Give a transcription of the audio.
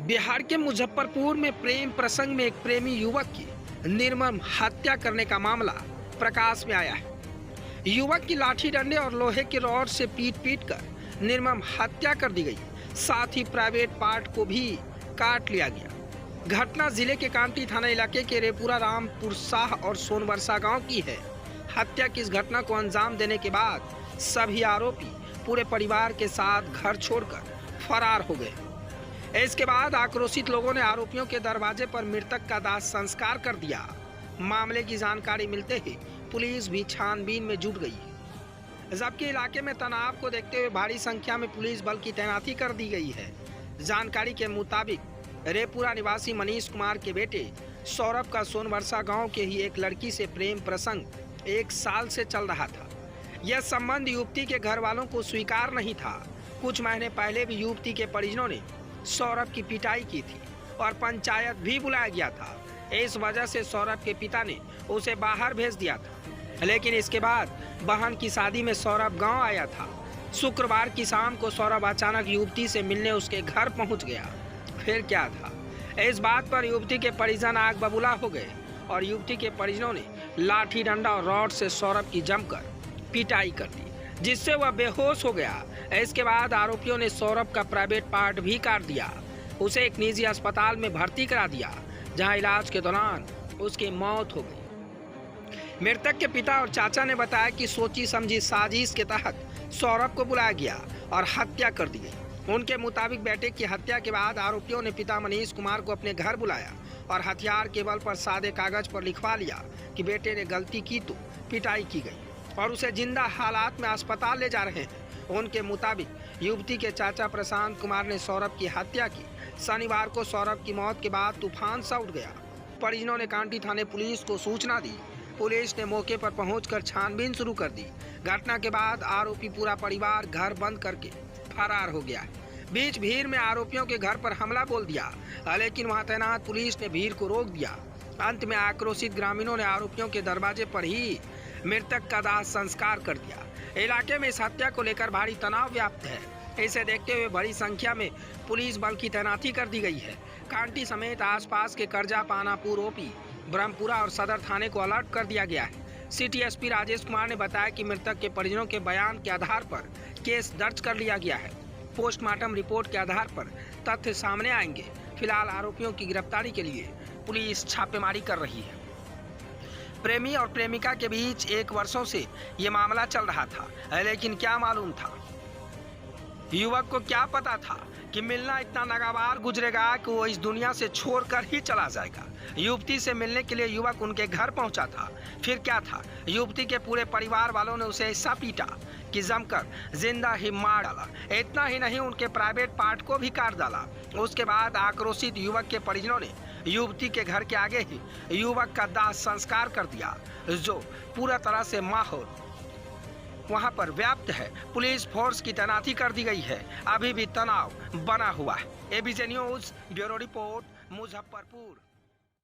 बिहार के मुजफ्फरपुर में प्रेम प्रसंग में एक प्रेमी युवक की निर्मम हत्या करने का मामला प्रकाश में आया है। युवक की लाठी डंडे और लोहे की रॉड से पीट कर निर्मम हत्या कर दी गई। साथ ही प्राइवेट पार्ट को भी काट लिया गया। घटना जिले के कांटी थाना इलाके के रेपुरा रामपुर शाह और सोनबरसा गांव की है। हत्या की इस घटना को अंजाम देने के बाद सभी आरोपी पूरे परिवार के साथ घर छोड़कर फरार हो गए। इसके बाद आक्रोशित लोगों ने आरोपियों के दरवाजे पर मृतक का दाह संस्कार कर दिया। मामले की जानकारी मिलते ही पुलिस भी छानबीन में जुट गई, जबकि इलाके में तनाव को देखते हुए भारी संख्या में पुलिस बल की तैनाती कर दी गई है। जानकारी के मुताबिक रेपुरा निवासी मनीष कुमार के बेटे सौरभ का सोनबरसा गांव के ही एक लड़की से प्रेम प्रसंग 1 साल से चल रहा था। यह संबंध युवती के घर वालों को स्वीकार नहीं था। कुछ महीने पहले भी युवती के परिजनों ने सौरभ की पिटाई की थी और पंचायत भी बुलाया गया था। इस वजह से सौरभ के पिता ने उसे बाहर भेज दिया था, लेकिन इसके बाद बहन की शादी में सौरभ गांव आया था। शुक्रवार की शाम को सौरभ अचानक युवती से मिलने उसके घर पहुंच गया। फिर क्या था, इस बात पर युवती के परिजन आग बबूला हो गए और युवती के परिजनों ने लाठी डंडा और रॉड से सौरभ की जमकर पिटाई कर दी, जिससे वह बेहोश हो गया। इसके बाद आरोपियों ने सौरभ का प्राइवेट पार्ट भी काट दिया। उसे एक निजी अस्पताल में भर्ती करा दिया, जहां इलाज के दौरान उसकी मौत हो गई। मृतक के पिता और चाचा ने बताया कि सोची समझी साजिश के तहत सौरभ को बुलाया गया और हत्या कर दी गई। उनके मुताबिक बेटे की हत्या के बाद आरोपियों ने पिता मनीष कुमार को अपने घर बुलाया और हथियार के बल पर सादे कागज पर लिखवा लिया कि बेटे ने गलती की तो पिटाई की गई और उसे जिंदा हालात में अस्पताल ले जा रहे हैं। उनके मुताबिक युवती के चाचा प्रशांत कुमार ने सौरभ की हत्या की। शनिवार को सौरभ की मौत के बाद तूफान सा उठ गया। परिजनों ने कांटी थाने पुलिस को सूचना दी। पुलिस ने मौके पर पहुंचकर छानबीन शुरू कर दी। घटना के बाद आरोपी पूरा परिवार घर बंद करके फरार हो गया है। बीच भीड़ में आरोपियों के घर पर हमला बोल दिया, लेकिन वहां तैनात पुलिस ने भीड़ को रोक दिया। अंत में आक्रोशित ग्रामीणों ने आरोपियों के दरवाजे पर ही मृतक का दाह संस्कार कर दिया। इलाके में इस हत्या को लेकर भारी तनाव व्याप्त है। इसे देखते हुए बड़ी संख्या में पुलिस बल की तैनाती कर दी गई है। कांटी समेत आसपास के करजा, पानापुर, ओपी, ब्रह्मपुरा और सदर थाने को अलर्ट कर दिया गया है। सिटी एसपी राजेश कुमार ने बताया कि मृतक के परिजनों के बयान के आधार पर केस दर्ज कर लिया गया है। पोस्टमार्टम रिपोर्ट के आधार पर तथ्य सामने आएंगे। फिलहाल आरोपियों की गिरफ्तारी के लिए पुलिस छापेमारी कर रही है। प्रेमी और प्रेमिका के बीच 1 वर्षों से ये मामला चल रहा था, लेकिन क्या मालूम था, युवक को क्या पता था कि मिलना इतना नागवार गुजरेगा कि वो इस दुनिया से छोड़कर ही चला जाएगा। युवती से मिलने के लिए युवक उनके घर पहुंचा था। फिर क्या था, युवती के पूरे परिवार वालों ने उसे ऐसा पीटा कि जमकर जिंदा ही मार डाला। इतना ही नहीं, उनके प्राइवेट पार्ट को भी काट डाला। उसके बाद आक्रोशित युवक के परिजनों ने युवती के घर के आगे ही युवक का दाह संस्कार कर दिया, जो पूरा तरह से माहौल वहां पर व्याप्त है। पुलिस फोर्स की तैनाती कर दी गई है। अभी भी तनाव बना हुआ है। ABJ news bureau report, Muzaffarpur.